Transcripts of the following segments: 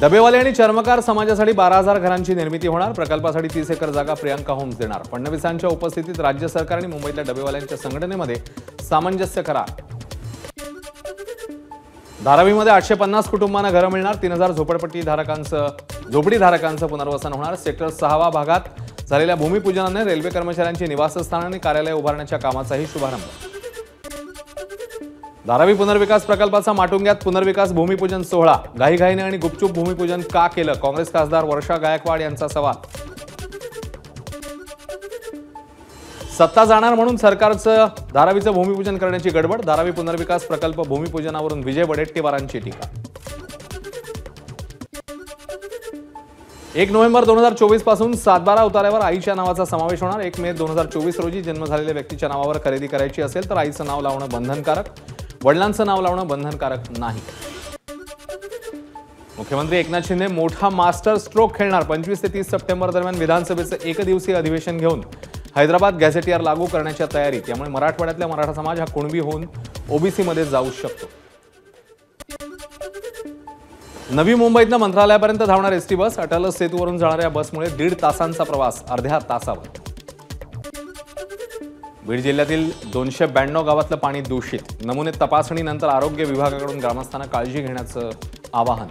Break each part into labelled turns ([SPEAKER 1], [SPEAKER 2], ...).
[SPEAKER 1] डबेवाले आणि चर्मकार समाजासाठी 12,000 घरांची निर्मिती होणार। प्रकल्पासाठी 30 एकर जागा प्रियांका होम्स देणार। फडणवीसांच्या उपस्थितीत राज्य सरकार आणि मुंबईतल्या डबेवाल्यांच्या संघटनेमध्ये सामंजस्य करार। धारावीमध्ये 850 कुटुंबांना घरं मिळणार। 3000 झोपडीधारकांचं पुनर्वसन होणार। सेक्टर 6 भागात झालेल्या भूमिपूजनाने रेल्वे कर्मचाऱ्यांची निवासस्थान आणि कार्यालय उभारण्याच्या कामाचाही शुभारंभ। धारावी पुनर्विकास प्रकल्पाचा माटुंग्यात पुनर्विकास भूमिपूजन सोहळा। घाईघाईने आणि गुपचूप भूमिपूजन का केलं? काँग्रेस खासदार वर्षा गायकवाड यांचा सवाल। सत्ता जाणार म्हणून सरकारचं धारावीचं भूमिपूजन करण्याची गडबड। धारावी पुनर्विकास प्रकल्प भूमिपूजनावरून विजय वडेट्टीवारांची टीका। 1 नोव्हेंबर 2024 पासून 7/12 उतार्यावर आईच्या नावाचा समावेश होणार। 1 मे 2024 रोजी जन्म झालेल्या व्यक्तीच्या नावावर खरेदी करायची असेल तर आईचं नाव लावणं बंधनकारक, वडिलांचं नाव लावणं बंधनकारक नाही। मुख्यमंत्री एकनाथ शिंदे मोठा मास्टर स्ट्रोक खेळणार। 25 ते 30 सप्टेंबर दरम्यान विधानसभेचं एकदिवसीय अधिवेशन घेऊन हैदराबाद गॅझेटियर लागू करण्याच्या तयारीत। त्यामुळे मराठवाड्यातला मराठा समाज हा कुणबी होऊन ओबीसी मध्ये जाऊ शकतो। नवी मुंबईतनं मंत्रालयापर्यंत धावणार एसटी बस। अटल सेतूवरून जाणाऱ्या बसमुळे 1.5 तासांचा प्रवास अर्ध्या तासावर। बीड जिल्ह्यातील 292 गावातलं पाणी दूषित। नमुने तपासणीनंतर आरोग्य विभागाकडून ग्रामस्थांना काळजी घेण्याचं आवाहन।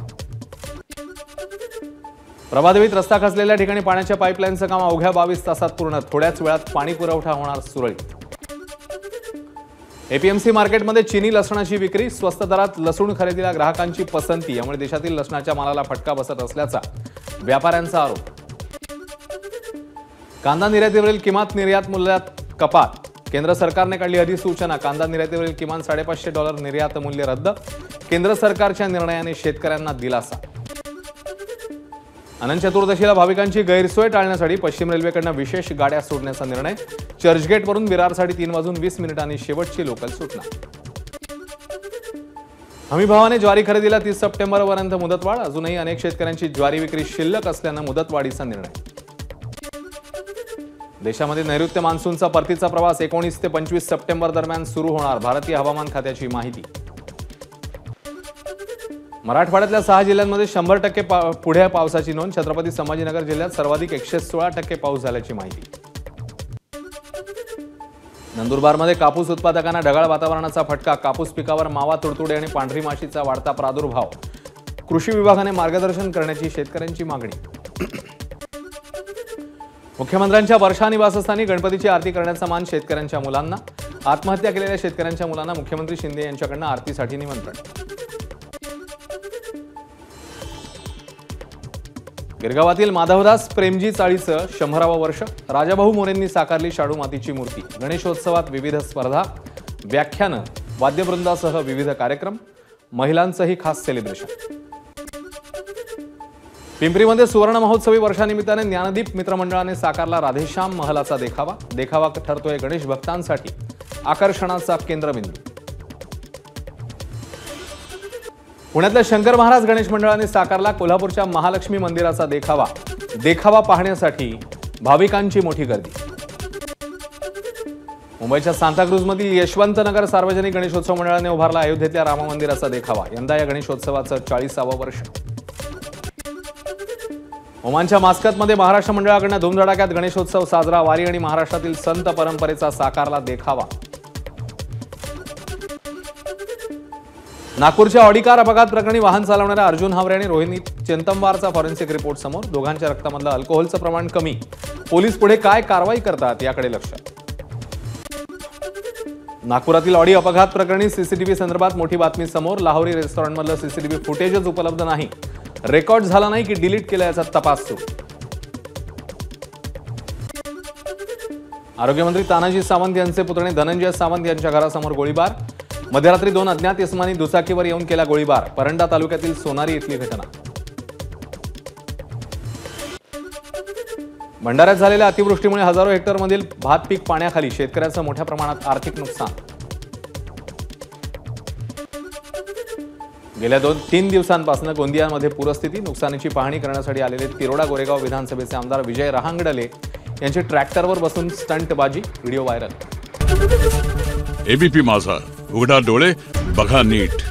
[SPEAKER 1] प्रभादेवीत रस्ता खचलेल्या ठिकाणी पाण्याच्या पाईपलाईनचं काम अवघ्या 22 तासात पूर्ण। थोड्याच वेळात पाणी पुरवठा होणार सुरळीत। एपीएमसी मार्केटमध्ये चीनी लसणाची विक्री। स्वस्त दरात लसूण खरेदीला ग्राहकांची पसंती। यामुळे देशातील लसणाच्या मालाला फटका बसत असल्याचा व्यापाऱ्यांचा आरोप। कांदा निर्यातीवरील किमान निर्यात मूल्यात कपात। केंद्र सरकारने काढली अधिसूचना। कांदा निर्यातीवरील किमान $550 निर्यात मूल्य रद्द। केंद्र सरकारच्या निर्णयाने शेतकऱ्यांना दिलासा। अनंत चतुर्दशीला भाविकांची गैरसोय टाळण्यासाठी पश्चिम रेल्वेकडून विशेष गाड्या सोडण्याचा निर्णय। चर्चगेटवरून विरारसाठी 3:20 शेवटची लोकल सुटणार। हमीभावाने ज्वारी खरेदीला 30 सप्टेंबरपर्यंत मुदतवाढ। अजूनही अनेक शेतकऱ्यांची ज्वारी विक्री शिल्लक असल्यानं मुदतवाढीचा निर्णय। देशामध्ये नैऋत्य मान्सूनचा परतीचा प्रवास 19 ते 25 सप्टेंबर दरम्यान सुरू होणार। भारतीय हवामान खात्याची माहिती। मराठवाड्यातल्या 6 जिल्ह्यांमध्ये 100% पुढे पावसाची नोंद। छत्रपती संभाजीनगर जिल्ह्यात सर्वाधिक 116% पाऊस झाल्याची माहिती। नंदुरबारमध्ये कापूस उत्पादकांना ढगाळ वातावरणाचा फटका। कापूस पिकावर मावा, तुडतुडे आणि पांढरी माशीचा वाढता प्रादुर्भाव। कृषी विभागाने मार्गदर्शन करण्याची शेतकऱ्यांची मागणी। मुख्यमंत्र्यांच्या वर्षा निवासस्थानी गणपतीची आरती करण्याचा मान शेतकऱ्यांच्या मुलांना। आत्महत्या केलेल्या शेतकऱ्यांच्या मुलांना मुख्यमंत्री शिंदे यांच्याकडून आरतीसाठी निमंत्रण। गिरगावातील माधवदास प्रेमजी चाळीचं 100वे वर्ष। राजाभाऊ मोरेंनी साकारली शाडू मातीची मूर्ती। गणेशोत्सवात विविध स्पर्धा, व्याख्यानं, वाद्यवृंदासह विविध कार्यक्रम। महिलांचंही खास सेलिब्रेशन। पिंपरीमध्ये सुवर्ण महोत्सवी वर्षानिमित्ताने ज्ञानदीप मित्रमंडळाने साकारला राधेश्याम महलाचा देखावा। देखावा ठरतोय गणेश भक्तांसाठी आकर्षणाचा केंद्रबिंदू। पुण्यातल्या शंकर महाराज गणेश मंडळाने साकारला कोल्हापूरच्या महालक्ष्मी मंदिराचा देखावा। देखावा पाहण्यासाठी भाविकांची मोठी गर्दी। मुंबईच्या सांताक्रूजमधील यशवंतनगर सार्वजनिक गणेशोत्सव मंडळाने उभारला अयोध्येतल्या राम मंदिराचा देखावा। यंदा या गणेशोत्सवाचं 40वे वर्ष। ओमानच्या मास्कतमध्ये महाराष्ट्र मंडळाकडून धुमधडाक्यात गणेशोत्सव साजरा। वारी आणि महाराष्ट्रातील संत परंपरेचा साकारला देखावा। नागपूरच्या ऑडी कार अपघात प्रकरणी वाहन चालवणाऱ्या अर्जुन हावरे आणि रोहिणी चेंतमवारचा फॉरेन्सिक रिपोर्ट समोर। दोघांच्या रक्तामधलं अल्कोहोलचं प्रमाण कमी। पोलीस पुढे काय कारवाई करतात याकडे लक्ष। नागपुरातील ऑडी अपघात प्रकरणी सीसीटीव्ही संदर्भात मोठी बातमी समोर। लाहोरी रेस्टॉरंटमधलं सीसीटीव्ही फुटेजच उपलब्ध नाही। रेकॉर्ड झाला नाही की डिलीट केला याचा तपास सुरू। आरोग्यमंत्री तानाजी सावंत यांचे पुतणे धनंजय सावंत यांच्या घरासमोर गोळीबार। मध्यरात्री 2 अज्ञात इसमांनी दुचाकीवर येऊन केला गोळीबार। परंडा तालुक्यातील सोनारी इथली घटना। भंडाऱ्यात झालेल्या अतिवृष्टीमुळे हजारो हेक्टरमधील भात पीक पाण्याखाली। शेतकऱ्यांचं मोठ्या प्रमाणात आर्थिक नुकसान। गेल्या 2-3 दिवसांपासून गोंदियामध्ये पूरस्थिती। नुकसानीची पाहणी करण्यासाठी आलेले तिरोडा गोरेगाव विधानसभेचे आमदार विजय रहांगडले यांची ट्रॅक्टरवर बसून स्टंटबाजी। Video viral.
[SPEAKER 2] एबीपी माझा, उघडा डोळे बघा नीट।